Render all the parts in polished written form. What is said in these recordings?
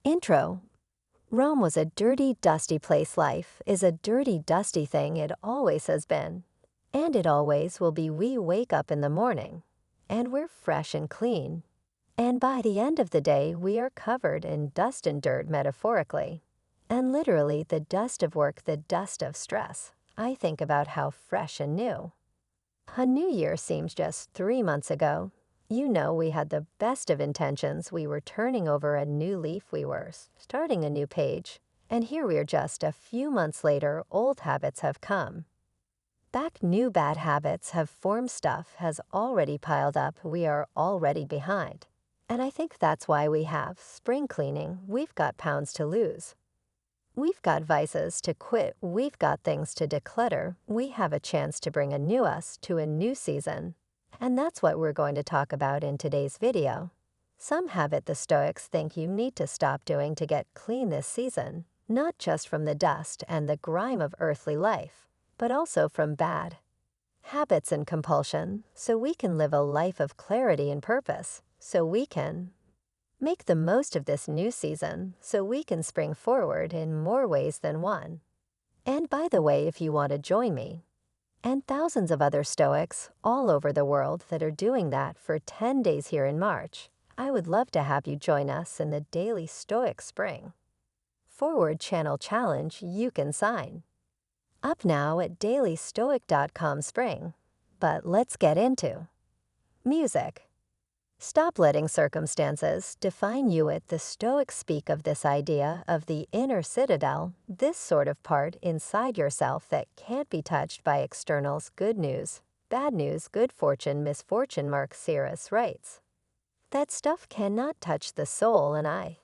Intro. Rome was a dirty, dusty place. Life is a dirty, dusty thing. It always has been. And it always will be. We wake up in the morning, and we're fresh and clean. And by the end of the day, we are covered in dust and dirt, metaphorically. And literally, the dust of work, the dust of stress. I think about how fresh and new. A new year seems just 3 months ago. You know, we had the best of intentions. We were turning over a new leaf. We were starting a new page. And here we are just a few months later. Old habits have come back. New bad habits have formed. Stuff has already piled up. We are already behind. And I think that's why we have spring cleaning. We've got pounds to lose. We've got vices to quit. We've got things to declutter. We have a chance to bring a new us to a new season. And that's what we're going to talk about in today's video. Some habit the Stoics think you need to stop doing to get clean this season, not just from the dust and the grime of earthly life, but also from bad habits and compulsion, so we can live a life of clarity and purpose, so we can make the most of this new season, so we can spring forward in more ways than one. And by the way, if you want to join me and thousands of other Stoics all over the world that are doing that for 10 days here in March, I would love to have you join us in the daily Stoic Spring Forward Channel Challenge. You can sign up now at dailystoic.com spring. But let's get into music. Stop letting circumstances define you. The Stoics speak of this idea of the inner citadel, this sort of part inside yourself that can't be touched by externals. Good news, bad news, good fortune, misfortune. Marcus Aurelius writes, that stuff cannot touch the soul, and I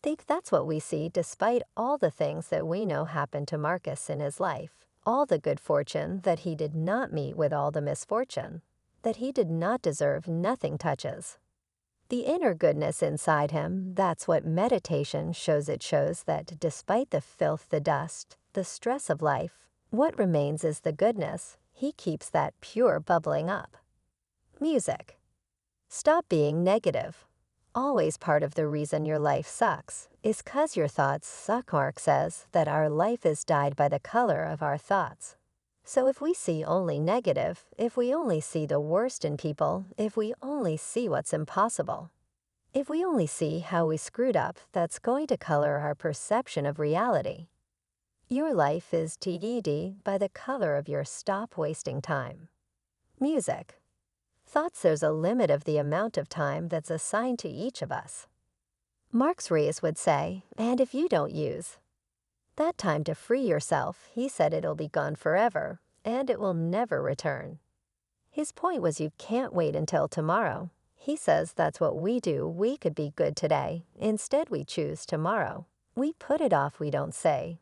think that's what we see despite all the things that we know happened to Marcus in his life, all the good fortune that he did not meet with all the misfortune that he did not deserve. Nothing touches the inner goodness inside him. That's what meditation shows. It shows that despite the filth, the dust, the stress of life, what remains is the goodness. He keeps that pure bubbling up. Music. Stop being negative. Always part of the reason your life sucks is 'cause your thoughts suck. Mark says that our life is dyed by the color of our thoughts. So if we see only negative, if we only see the worst in people, if we only see what's impossible, if we only see how we screwed up, that's going to color our perception of reality. Your life is TED by the color of your. Stop wasting time. Music. Thoughts. There's a limit of the amount of time that's assigned to each of us. Marcus Aurelius would say, and if you don't use that time to free yourself, he said, it'll be gone forever, and it will never return. His point was you can't wait until tomorrow. He says that's what we do. We could be good today. Instead, we choose tomorrow. We put it off. We don't say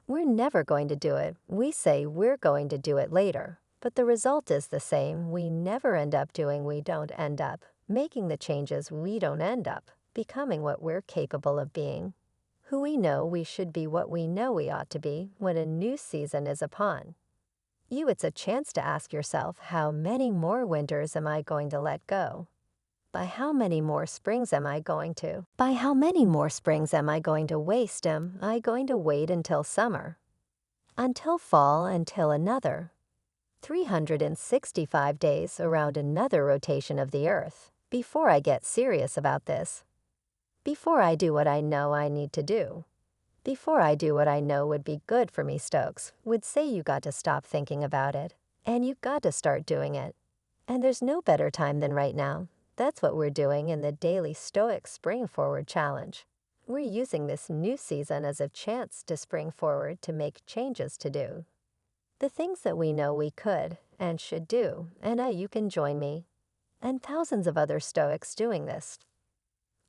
we're never going to do it. We say we're going to do it later. But the result is the same. We never end up doing. We don't end up making the changes. We don't end up becoming what we're capable of being, who we know we should be, what we know we ought to be when a new season is upon you. It's a chance to ask yourself, how many more winters am I going to let go? By how many more springs am I going to? By how many more springs am I going to waste? Am I going to wait until summer? Until fall? Until another 365 days around another rotation of the earth before I get serious about this? Before I do what I know I need to do. Before I do what I know would be good for me. Stoics would say you got to stop thinking about it, and you got to start doing it. And there's no better time than right now. That's what we're doing in the daily Stoic Spring Forward Challenge. We're using this new season as a chance to spring forward, to make changes, to do the things that we know we could and should do. And you can join me and thousands of other Stoics doing this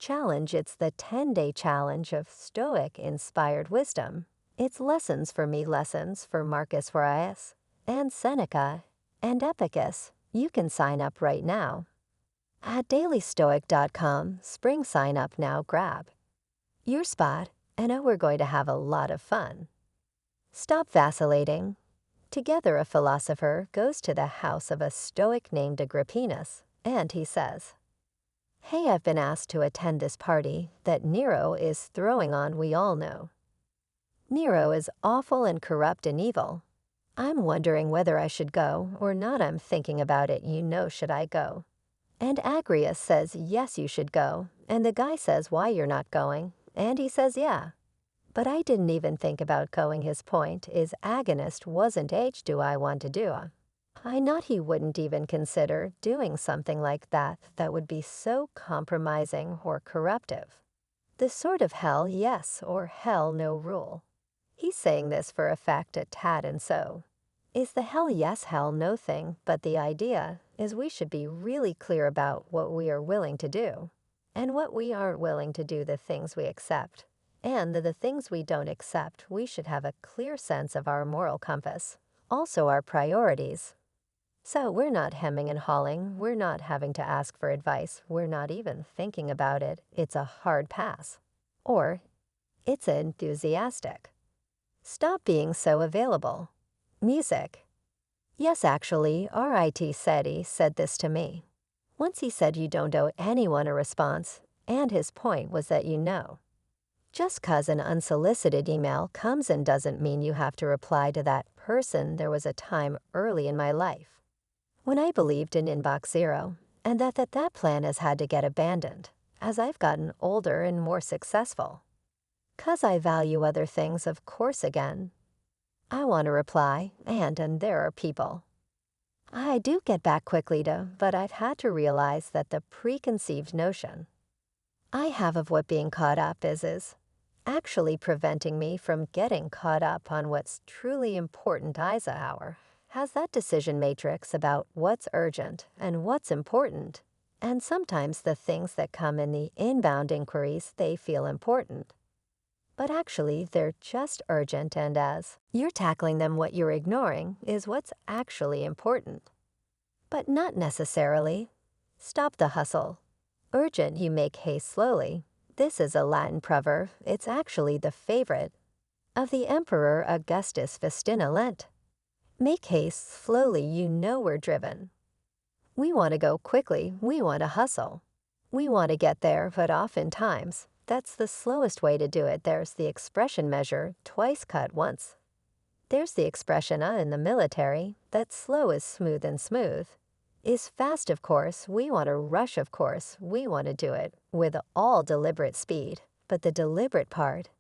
challenge. It's the 10-day challenge of Stoic-inspired wisdom. It's lessons for me, lessons for Marcus Aurelius and Seneca and Epictetus. You can sign up right now at dailystoic.com spring. Sign up now. Grab your spot, and we're going to have a lot of fun. Stop vacillating. Together, a philosopher goes to the house of a Stoic named Agrippinus, and he says, Hey, I've been asked to attend this party that Nero is throwing on, we all know. Nero is awful and corrupt and evil. I'm wondering whether I should go or not. I'm thinking about it, should I go? And Agrius says yes, you should go, and the guy says why you're not going, and he says yeah. But I didn't even think about going. His point is agonist wasn't do I want to do. I not he wouldn't even consider doing something like that would be so compromising or corruptive. The sort of hell yes or hell no rule. He's saying this for a fact a tad and so. Is the hell yes hell no thing, but the idea is we should be really clear about what we are willing to do and what we aren't willing to do, the things we accept. And the things we don't accept, we should have a clear sense of our moral compass, also our priorities. So we're not hemming and hawing, we're not having to ask for advice, we're not even thinking about it, it's a hard pass. Or, it's enthusiastic. Stop being so available. Music. Yes, actually, RIT said this to me. Once he said you don't owe anyone a response, and his point was that just 'cause an unsolicited email comes in doesn't mean you have to reply to that person. There was a time early in my life when I believed in inbox zero, and that plan has had to get abandoned as I've gotten older and more successful. 'Cause I value other things, of course. Again, I want to reply, and there are people I do get back quickly to, but I've had to realize that the preconceived notion I have of what being caught up is actually preventing me from getting caught up on what's truly important. Eisenhower has that decision matrix about what's urgent and what's important, and sometimes the things that come in the inbound inquiries, they feel important. But actually, they're just urgent, and as you're tackling them, what you're ignoring is what's actually important. But not necessarily. Stop the hustle. Urgent, you make haste slowly. This is a Latin proverb. It's actually the favorite of the Emperor Augustus Festina Lent. Make haste slowly, we're driven. We want to go quickly, we want to hustle. We want to get there, but oftentimes, that's the slowest way to do it. There's the expression measure, twice cut once. There's the expression in the military, that slow is smooth and smooth. Is fast, of course, we want to rush, of course, we want to do it with all deliberate speed, but the deliberate part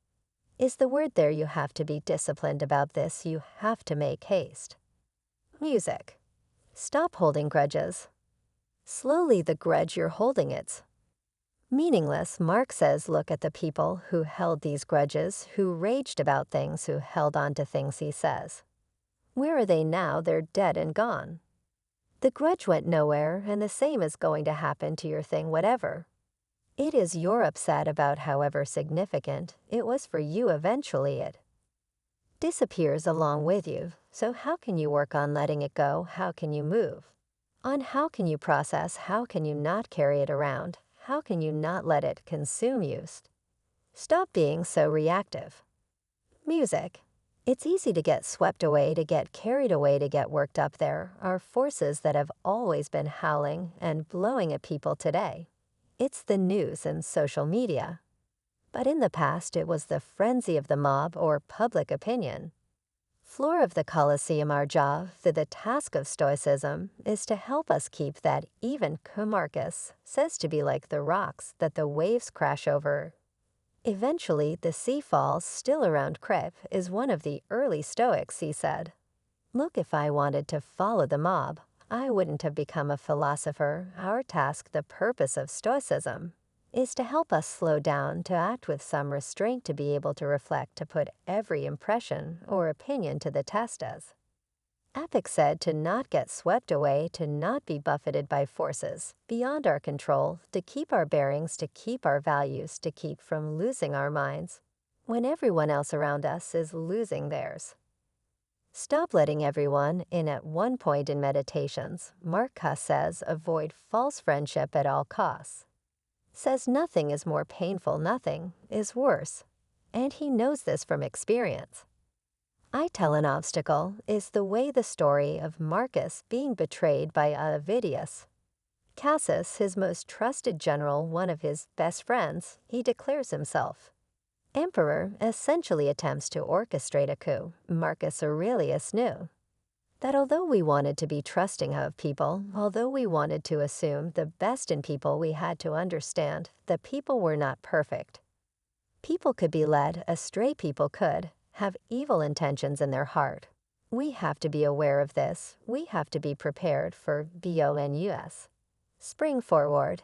is the word there. You have to be disciplined about this, you have to make haste. Music. Stop holding grudges. Slowly the grudge you're holding, it's meaningless. Mark says look at the people who held these grudges, who raged about things, who held on to things. He says, where are they now? They're dead and gone. The grudge went nowhere, and the same is going to happen to your thing, whatever it is you're upset about, however significant it was for you. Eventually it disappears along with you. So how can you work on letting it go? How can you move on? How can you process? How can you not carry it around? How can you not let it consume you? Stop being so reactive. Music. It's easy to get swept away, to get carried away, to get worked up. There are forces that have always been howling and blowing at people today. It's the news and social media. But in the past, it was the frenzy of the mob or public opinion. Floor of the Colosseum. Our job, the task of Stoicism, is to help us keep that even. Marcus says to be like the rocks that the waves crash over. Eventually, the sea falls. Still around. Crep is one of the early Stoics. He said, look, if I wanted to follow the mob, I wouldn't have become a philosopher. Our task, the purpose of Stoicism, is to help us slow down, to act with some restraint, to be able to reflect, to put every impression or opinion to the test. As Epictetus said, to not get swept away, to not be buffeted by forces beyond our control, to keep our bearings, to keep our values, to keep from losing our minds when everyone else around us is losing theirs. Stop letting everyone in. At one point in Meditations, Marcus says avoid false friendship at all costs. Says nothing is more painful, nothing is worse, and he knows this from experience. I tell an obstacle is the way the story of Marcus being betrayed by Avidius. Cassius, his most trusted general, one of his best friends, he declares himself. Emperor essentially attempts to orchestrate a coup. Marcus Aurelius knew that although we wanted to be trusting of people, although we wanted to assume the best in people, we had to understand that people were not perfect. People could be led astray, people could have evil intentions in their heart. We have to be aware of this. We have to be prepared for BONUS. Spring forward.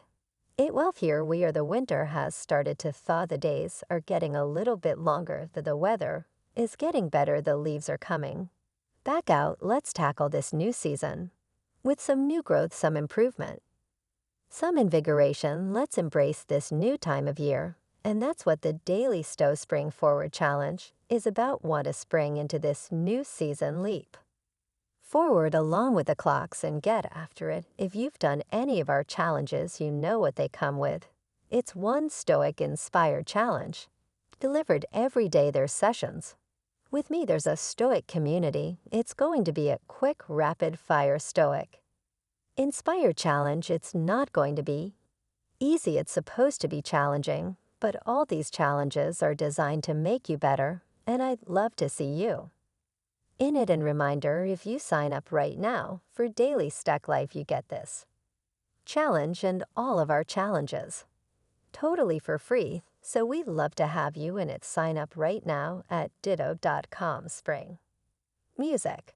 Here we are, the winter has started to thaw, the days are getting a little bit longer, the weather is getting better, the leaves are coming back out. Let's tackle this new season with some new growth, some improvement, some invigoration. Let's embrace this new time of year. And that's what the Daily Stow Spring Forward Challenge is about. Want to spring into this new season, leap forward along with the clocks and get after it. If you've done any of our challenges, you know what they come with. It's one Stoic inspired challenge, delivered every day. There's sessions. With me, there's a Stoic community. It's going to be a quick, rapid-fire Stoic inspired challenge. It's not going to be easy. It's supposed to be challenging, but all these challenges are designed to make you better, and I'd love to see you in it. And reminder, if you sign up right now for Daily Stack Life, you get this challenge and all of our challenges totally for free. So we'd love to have you in it. Sign up right now at ditto.com. Spring music.